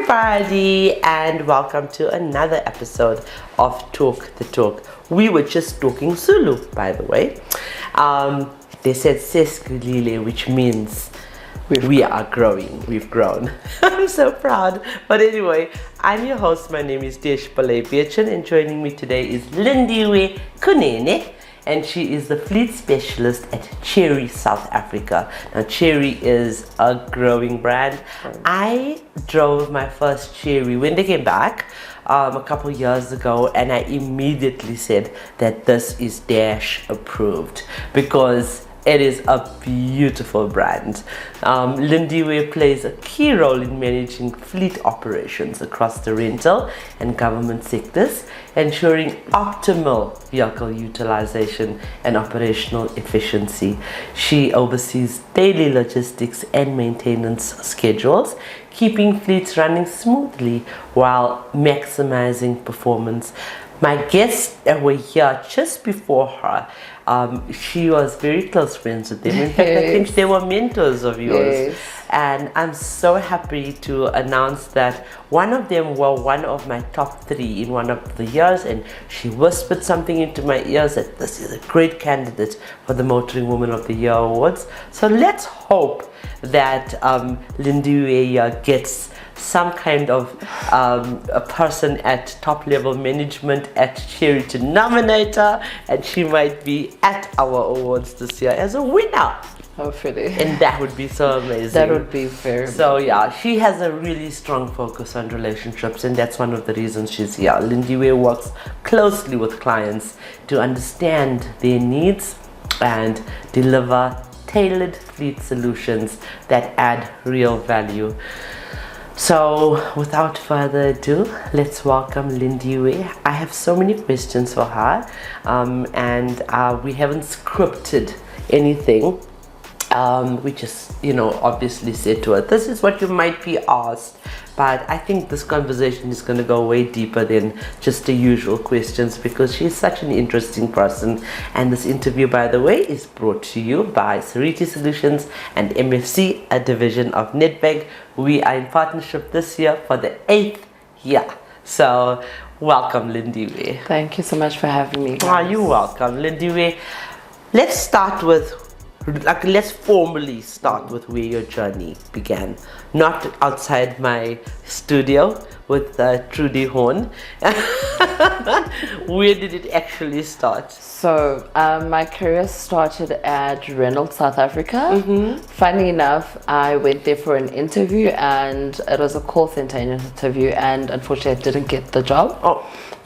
everybody, and welcome to another episode of Talk the Talk. We were just talking Zulu, by the way. They said Seskulile, which means we are growing. We've grown. I'm so proud. But anyway, I'm your host. My name is Pillay Bechan, and joining me today is Lindiwe Kunene, and she is the fleet specialist at Chery South Africa. Now, Chery is a growing brand. I drove my first Chery when they came back a couple years ago, and I immediately said that this is Dash approved because it is a beautiful brand. Lindiwe plays a key role in managing fleet operations across the rental and government sectors, ensuring optimal vehicle utilization and operational efficiency. She oversees daily logistics and maintenance schedules, keeping fleets running smoothly while maximizing performance. My guests were here just before her. She was very close friends with them. In fact, I think they were mentors of yours. Yes. And I'm so happy to announce that one of them were one of my top 3 in one of the years, and she whispered something into my ears that this is a great candidate for the Motoring Woman of the Year awards. So let's hope that Lindiwe gets some kind of a person at top level management at Chery to nominate her, and she might be at our awards this year as a winner. Hopefully. And that would be so amazing. That would be very So yeah, she has a really strong focus on relationships, and that's one of the reasons she's here. Lindiwe works closely with clients to understand their needs and deliver tailored fleet solutions that add real value. So without further ado, let's welcome Lindiwe. I have so many questions for her, and we haven't scripted anything. We just, obviously said to her, this is what you might be asked. But I think this conversation is going to go way deeper than just the usual questions, because she's such an interesting person. And this interview, by the way, is brought to you by Chery Solutions and MFC, a division of Nedbank. We are in partnership this year for the 8th year. So welcome, Lindiwe. Thank you so much for having me, guys. You're welcome, Lindiwe. Let's formally start with where your journey began. Not outside my studio with Trudy Horn. Where did it actually start? So my career started at Reynolds, South Africa. Funny enough, I went there for an interview, and it was a call center interview, and unfortunately I didn't get the job.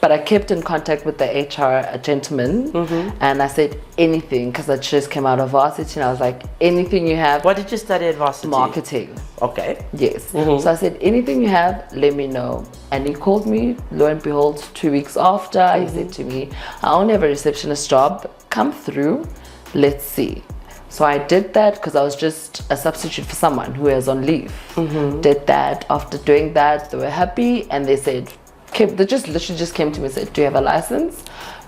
But I kept in contact with the HR gentleman, and I said anything, because I just came out of varsity, and I was like, anything you have. What did you study at varsity? Marketing. Okay. Yes. So I said, anything you have, let me know. And he called me, lo and behold, 2 weeks after, he said to me, I only have a receptionist job, come through, let's see. So I did that because I was just a substitute for someone who was on leave. Did that. After doing that, they were happy, and they said, they just literally just came to me and said, do you have a license?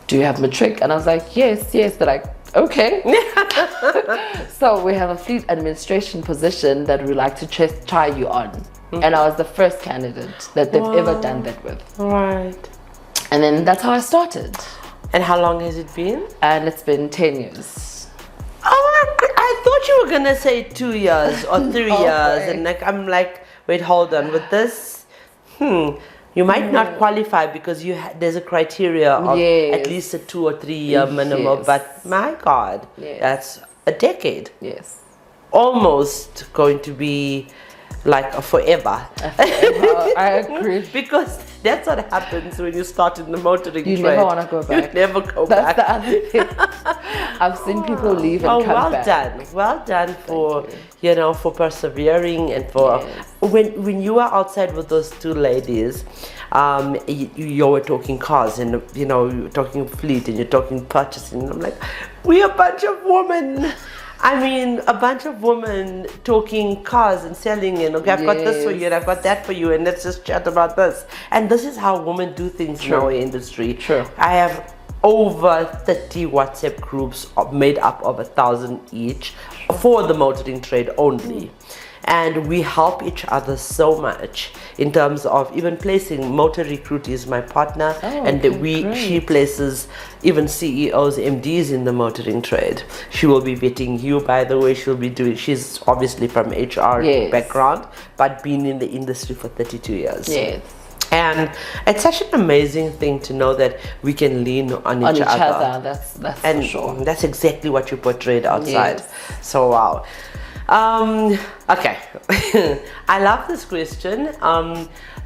Do you have matric? And I was like, yes. They're like, okay. So we have a fleet administration position that we like to try you on. And I was the first candidate that they've ever done that with. Right. And then that's how I started. And how long has it been? And it's been 10 years. Oh, I thought you were gonna say 2 years or 3 years, and I'm like, wait, hold on. With this, you might not qualify because there's a criteria of at least a 2 or 3 year minimum. But my God, that's a decade. Yes. Almost going to be like a forever. I agree. Because that's what happens when you start in the motoring trade. You never want to go back. You never go back. That's the other thing. I've seen people leave and come back. Well done for for persevering, and for when you were outside with those 2 ladies, you were talking cars, and you were talking fleet, and you're talking purchasing. And I'm like, we're a bunch of women. I mean, a bunch of women talking cars and selling, and okay, I've got this for you, and I've got that for you, and let's just chat about this. And this is how women do things in our industry. I have over 30 WhatsApp groups made up of 1,000 each for the motoring trade only. and we help each other so much in terms of even placing. Motor Recruit is my partner, and she places even CEOs, MDs in the motoring trade. She will be vetting you, by the way. She's obviously from HR background, but been in the industry for 32 years. Yes. And it's such an amazing thing to know that we can lean on each other. That's and for sure. That's exactly what you portrayed outside. Yes. So wow. Okay. I love this question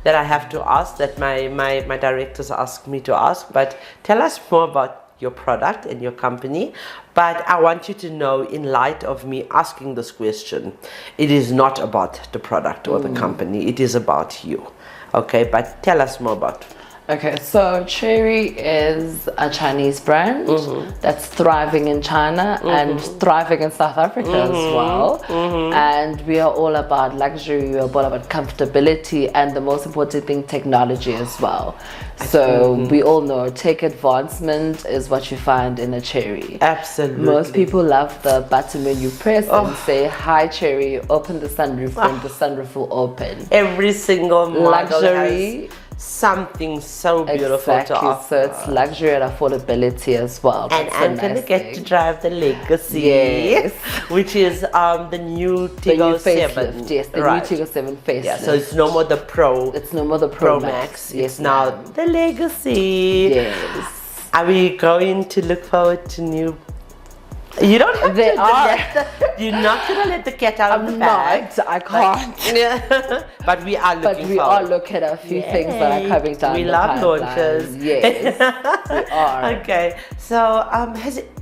that I have to ask, that my directors ask me to ask. But tell us more about your product and your company. But I want you to know, in light of me asking this question, it is not about the product or the company. It is about you. Okay, but tell us more about. Okay, so Chery is a Chinese brand that's thriving in China and thriving in South Africa as well. And we are all about luxury, we are all about comfortability, and the most important thing, technology as well. So we all know tech advancement is what you find in a Chery. Absolutely. Most people love the button when you press and say, "Hi Chery, open the sunroof," and the sunroof will open. Every single model luxury. has something so beautiful to offer. So it's luxury and affordability as well. And I'm gonna get to drive the Legacy, which is the new Tiggo 7. Yes, the new Tiggo 7 facelift. Yeah, so it's no more the Pro. It's no more the Pro Max. Yes, it's now the Legacy. Yes. Are we going to look forward to new? You don't have you're not gonna let the cat out of the bag. I can't. But we are looking But we are looking at a few things that are coming down. We love launches. Yes, we are. Okay, so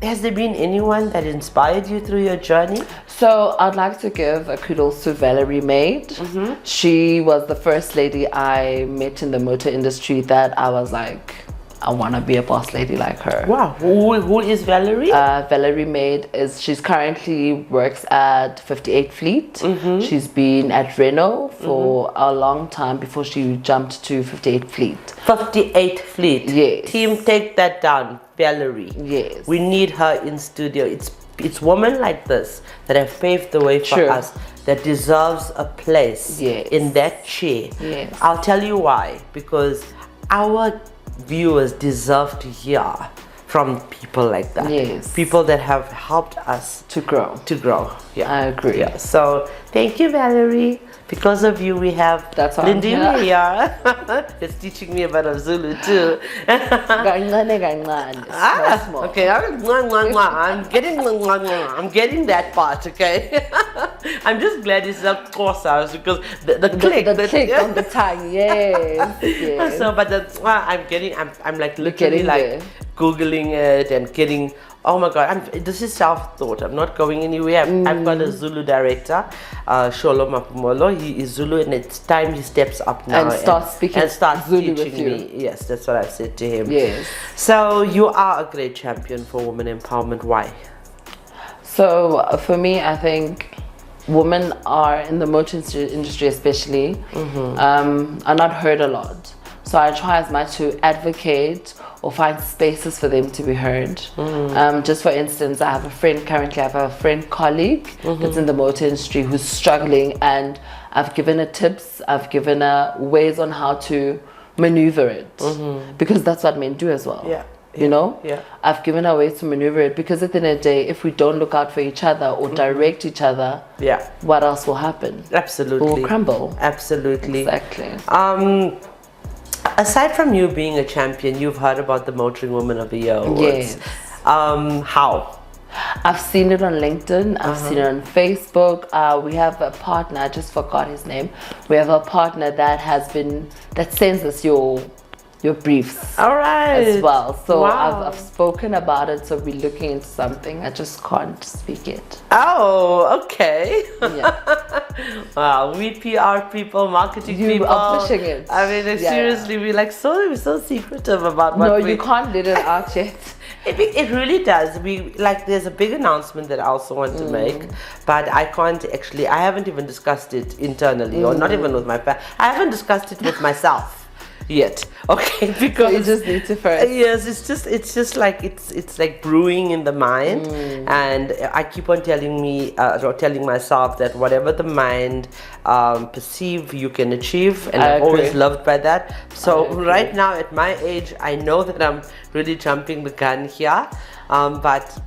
has there been anyone that inspired you through your journey? So I'd like to give a kudos to Valerie Maid. She was the first lady I met in the motor industry that I was like, I want to be a boss lady like her. Wow. Who is Valerie? Valerie Maid she's currently works at 58 Fleet. She's been at Renault for a long time before she jumped to 58 Fleet. 58 Fleet. Yes. Team, take that down. Valerie. Yes. We need her in studio. It's women like this that have paved the way for us, that deserves a place in that chair. Yes. I'll tell you why. Because our viewers deserve to hear from people like that. Yes. People that have helped us to grow. Yeah. I agree. Yeah. So thank you, Valerie. Because of you, we have Lindiwe here. It's teaching me about Zulu too. Small. Okay. I'm getting that part. Okay. I'm just glad it's a Xhosa because the click on the tongue. Yes. So, but I'm like literally like Googling it and getting. Oh my God, this is self-taught. I'm not going anywhere. I've got a Zulu director, Sholo Mapumolo. He is Zulu, and it's time he steps up now and starts speaking and starts Zulu teaching with you. me. Yes, that's what I've said to him. Yes. So you are a great champion for women empowerment. Why? So for me, I think women are in the motor industry especially are not heard a lot. So I try as much to advocate or find spaces for them to be heard. Just for instance, I have a friend colleague that's in the motor industry who's struggling, and I've given her tips, I've given her ways on how to maneuver it, because that's what men do as well. You know? I've given her ways to maneuver it, because at the end of the day, if we don't look out for each other or direct each other, what else will happen? Absolutely. We'll crumble. Absolutely. Exactly. Aside from you being a champion, you've heard about the Motoring Woman of the Year awards. Yes. How? I've seen it on LinkedIn. I've seen it on Facebook. We have a partner. I just forgot his name. We have a partner that sends us your briefs. All right. As well. So wow. I've spoken about it. So we're looking into something. I just can't speak it. Oh, okay. Yeah. Wow, we PR people, marketing people. You are pushing it. I mean, seriously, we're so secretive about what you can't let it out yet. It really does. There's a big announcement that I also want to make, but I haven't even discussed it internally, or not even with my family. I haven't discussed it with myself. yet. Okay, So because you just need to first. yes, it's just like it's like brewing in the mind, and I keep on telling myself that whatever the mind perceive, you can achieve, and I I've always agree. loved by that. So I agree. right now at my age, I know that I'm really jumping the gun here, but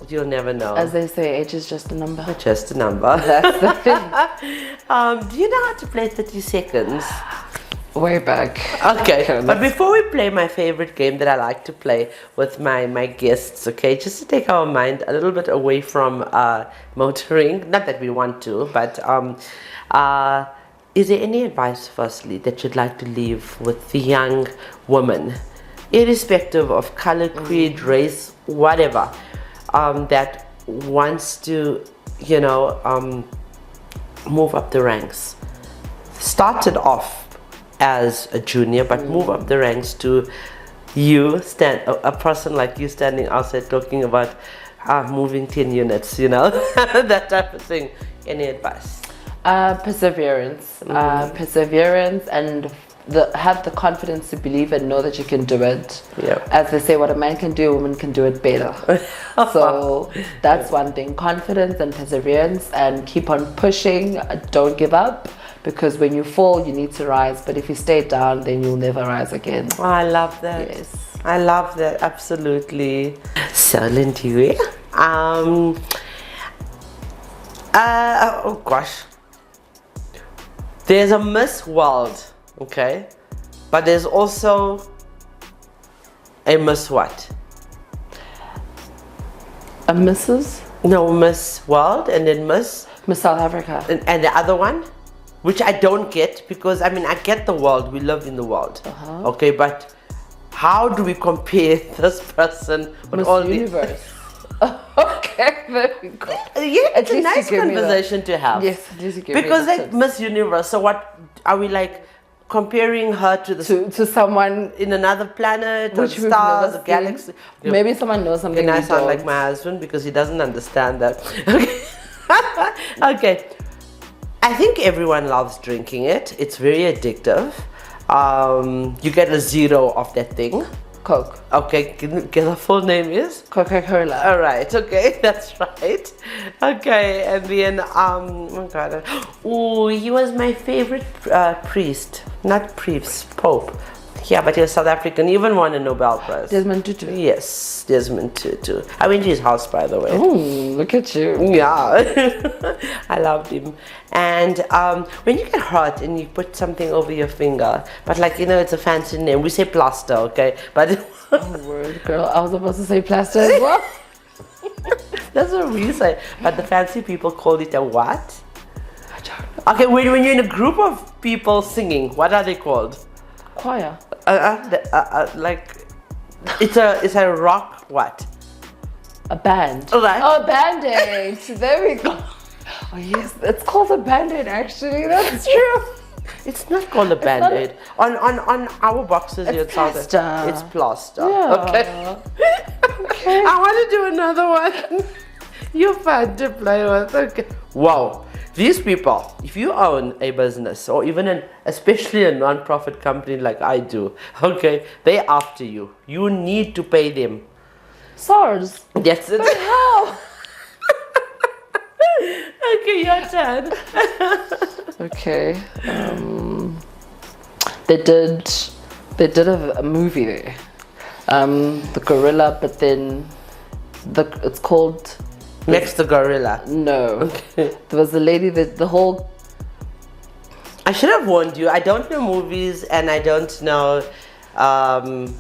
you'll never know. As they say, age is just a number. Just a number. That's the thing. Do you know how to play 30 seconds? Way back. Okay, Okay, but let's- before we play my favorite game that I like to play with my guests, okay, just to take our mind a little bit away from motoring, not that we want to, but is there any advice, firstly, that you'd like to leave with the young woman, irrespective of color, creed, race, whatever, that wants to, move up the ranks? Started off as a junior, but move up the ranks to a person like you standing outside talking about moving 10 units, that type of thing. Any advice? Perseverance. Perseverance, and have the confidence to believe and know that you can do it. Yeah. As they say, what a man can do, a woman can do it better. So that's one thing. Confidence and perseverance, and keep on pushing. Don't give up. Because when you fall, you need to rise. But if you stay down, then you'll never rise again. Oh, I love that. Yes. I love that. Absolutely. So, Lindiwe, oh gosh. There's a Miss World, okay? But there's also a Miss what? A Mrs. No, Miss World and then Miss South Africa. and the other one, which I don't get, because I get the world, we live in the world, okay, but how do we compare this person with Miss all Universe. Okay, there we go. Yeah, it's At a least nice you give me that. conversation to have. Yes, at least you give me because the like tips. Miss Universe, so what are we like comparing her to the to someone in another planet or which we've stars, never a galaxy? seen. Maybe someone knows something. And I we sound don't. like my husband because he doesn't understand that. Okay. Okay. I think everyone loves drinking it. It's very addictive. You get a zero of that thing. Coke. Okay, get the full name is? Coca-Cola. All right, okay, that's right. Okay, and then, oh God. Oh, he was my favorite priest. Not priest, Pope. Yeah, but he was South African. He even won a Nobel Prize. Desmond Tutu. Yes, Desmond Tutu. I went to his house, by the way. Ooh, look at you. Yeah, I loved him. And when you get hurt and you put something over your finger, but like, it's a fancy name. We say plaster, okay? But Oh, word, girl. I was supposed to say plaster as well. that's what we say. But the fancy people call it a what? Okay, when you're in a group of people singing, what are they called? Choir. Like, it's a rock what? A band. Right. Oh, a band-aid. There we go. Oh yes, it's called a band-aid actually. That's true. It's not called a band-aid. On our boxes here It's at South plaster. Africa, it's plaster. Yeah. Okay. Okay. I want to do another one. You're fun to play with. Okay. Wow. These people, if you own a business or even especially a non-profit company like I do, okay, they're after you. You need to pay them. SARS. That's it. But how? Okay, your turn. Okay. They did a movie there. The gorilla, but then it's called. Next to gorilla. No. Okay. There was a lady that the whole. I should have warned you. I don't know movies and I don't know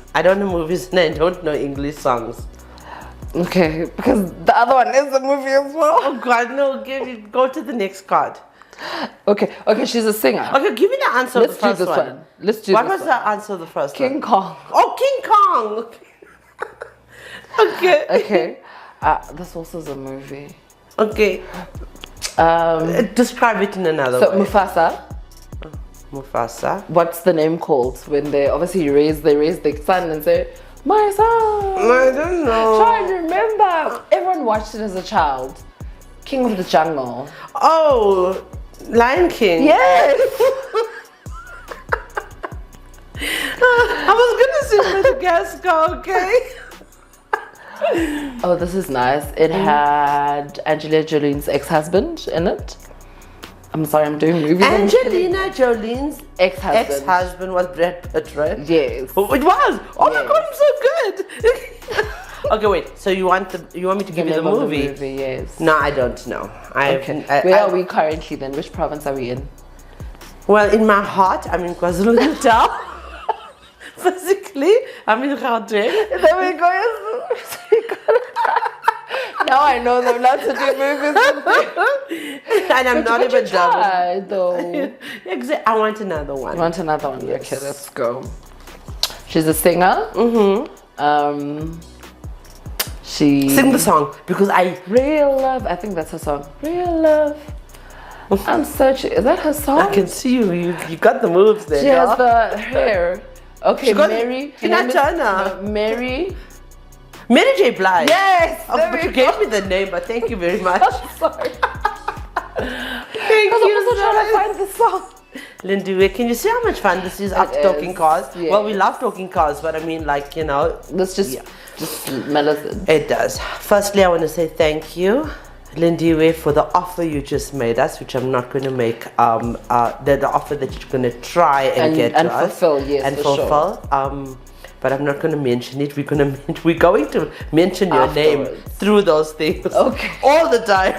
movies and I don't know English songs. Okay, because the other one is a movie as well. Oh God, no! Go to the next card. Okay, she's a singer. Okay, give me the answer Let's of the do first this one. one. Let's do What this was one. the answer of the first one? King Kong. Oh, King Kong. Okay. Okay. This also is a movie. Okay. Describe it in another So way. Mufasa. What's the name called when they obviously raise their son and say, "My son"? I don't know. Try to remember. Everyone watched it as a child. King of the Jungle. Oh, Lion King. Yes. I was gonna say Madagascar, okay? Oh, this is nice. It had Angelina Jolie's ex-husband in it. I'm sorry, I'm doing movies. Angelina Jolie's ex-husband. ex-husband was Brad Pitt, right? Yes. Oh, it was. Oh my Yes. god, I'm so good. Okay, wait. So you want me to give you the name of movie? Yes. No, I don't know. Okay. Where are we currently then? Which province are we in? Well, in my heart, I'm in KwaZulu-Natal. Physically, I'm in Gauteng. Then we go. Now I know them not to do movies. And I'm not even done. Though. I want another one. You want another one? Yes. Okay, let's go. She's a singer. She Sing the song because I Real Love. I think that's her song. Real Love. I'm searching. Is that her song? I can see you. You got the moves there. She has the hair. Okay, Mary. Tina Turner. Mary. Mary J. Blige. Yes. Oh, but you gave me the name, but thank you very much. Sorry. Thank I'm you. also trying to find the song. Lindiwe, can you see how much fun this is after talking cars? Yes. Well, we love talking cars, but I mean, like, you know. Let's just medicine. It does. Firstly, I want to say thank you, Lindiwe, for the offer you just made us, which I'm not going to make. The offer that you're going to try and get and to us. fulfill, yes, and for fulfill. Sure. But I'm not going to mention it. We're going to mention your name through those things. Okay. All the time.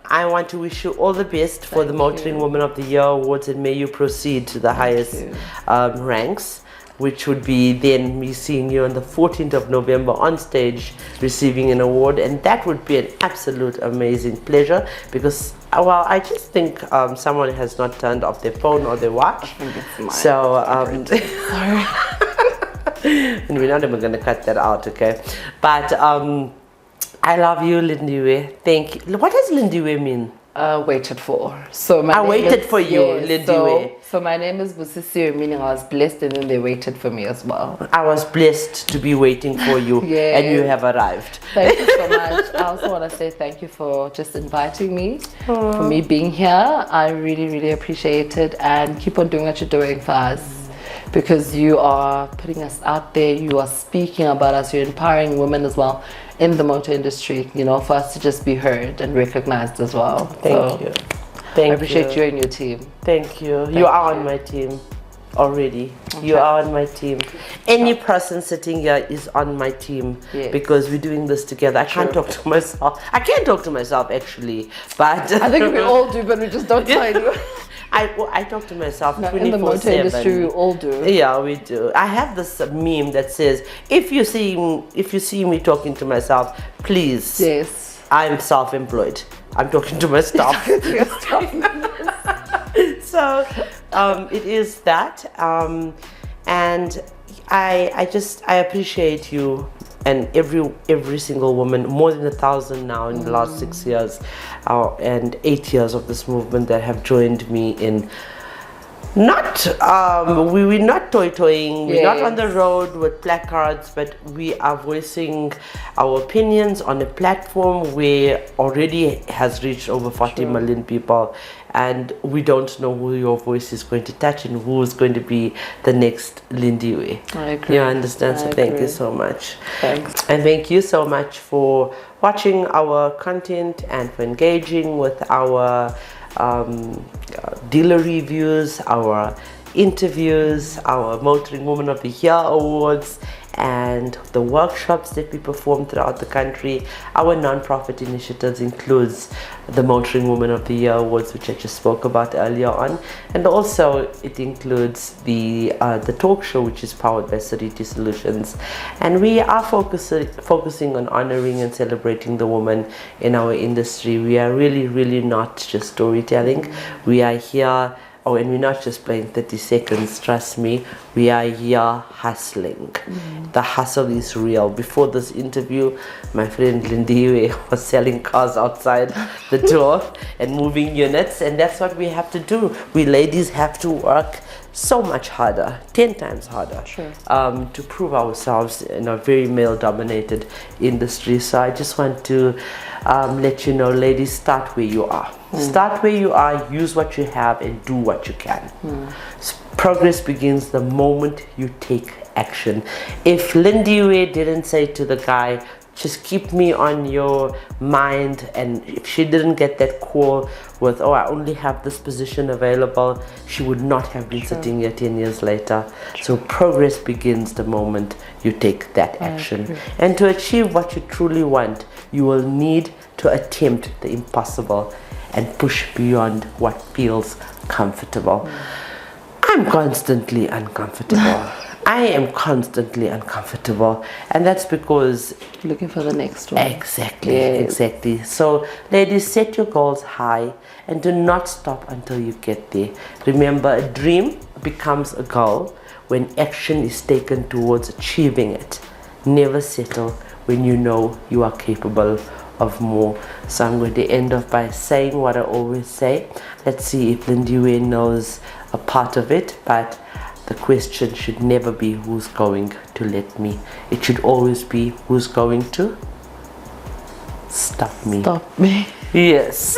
I want to wish you all the best for the Motoring Woman of the Year Awards, and may you proceed to the highest ranks, which would be then me seeing you on the 14th of November on stage receiving an award, and that would be an absolute amazing pleasure because, well, I just think someone has not turned off their phone or their watch. I think it's mine. So, and we're not even going to cut that out, okay? But I love you, Lindiwe. Thank you. What does Lindiwe mean? Waited for. So I waited for you, Lindiwe. So my name is Busisiwe, meaning I was blessed, and then they waited for me as well. I was blessed to be waiting for you, Yes. and you have arrived. Thank you so much. I also want to say thank you for just inviting me, for me being here. I really, really appreciate it, and keep on doing what you're doing for us, because you are putting us out there. You are speaking about us. You're empowering women as well in the motor industry, you know, for us to just be heard and recognized as well. Thank you. Thank I appreciate you and your team. Thank you. You are on my team already. Okay. You are on my team. Any person sitting here is on my team, Yes. because we're doing this together. I can't talk to myself. I can't talk to myself actually, but I think we all do, but we just don't tell you. I talk to myself 24/7. In the motor industry, we all do. Yeah, we do. I have this meme that says, if you see me talking to myself, please. Yes. I'm self-employed. I'm talking to my staff. So it is that, and I appreciate you and every single woman, more than 1,000 now in the last 6 years and 8 years of this movement that have joined me in. We're not toying, we're not on the road with placards, but we are voicing our opinions on a platform where already has reached over 40 million people, and we don't know who your voice is going to touch and who is going to be the next Lindiwe. I agree. You understand? So thank you agree. so much. Thanks. And thank you so much for watching our content and for engaging with our dealer reviews, our interviews, our Motoring Woman of the Year Awards, and the workshops that we perform throughout the country. Our non-profit initiatives includes the Motoring Woman of the Year Awards, which I just spoke about earlier on, and also it includes the talk show, which is powered by Sariti Solutions. And we are focusing on honoring and celebrating the woman in our industry. We are really not just storytelling. We are here. Oh, and we're not just playing 30 seconds, trust me. We are here hustling. The hustle is real. Before this interview, my friend Lindiwe was selling cars outside the door and moving units, and that's what we have to do. We ladies have to work so much harder, 10 times harder, to prove ourselves in a very male-dominated industry. So I just want to let you know, ladies, start where you are. Start where you are, use what you have, and do what you can. Progress begins the moment you take action. If Lindiwe didn't say to the guy, just keep me on your mind, and if she didn't get that call with, oh, I only have this position available, she would not have been sitting here 10 years later. So progress begins the moment you take that action. And to achieve what you truly want, you will need to attempt the impossible and push beyond what feels comfortable. I'm constantly uncomfortable. I am constantly uncomfortable, and that's because looking for the next one. Exactly. So ladies, set your goals high and do not stop until you get there. Remember, a dream becomes a goal when action is taken towards achieving it. Never settle when you know you are capable of more. So I'm going to end off by saying what I always say. Let's see if Lindiwe knows a part of it, but the question should never be who's going to let me. It should always be who's going to stop me. Stop me. Yes.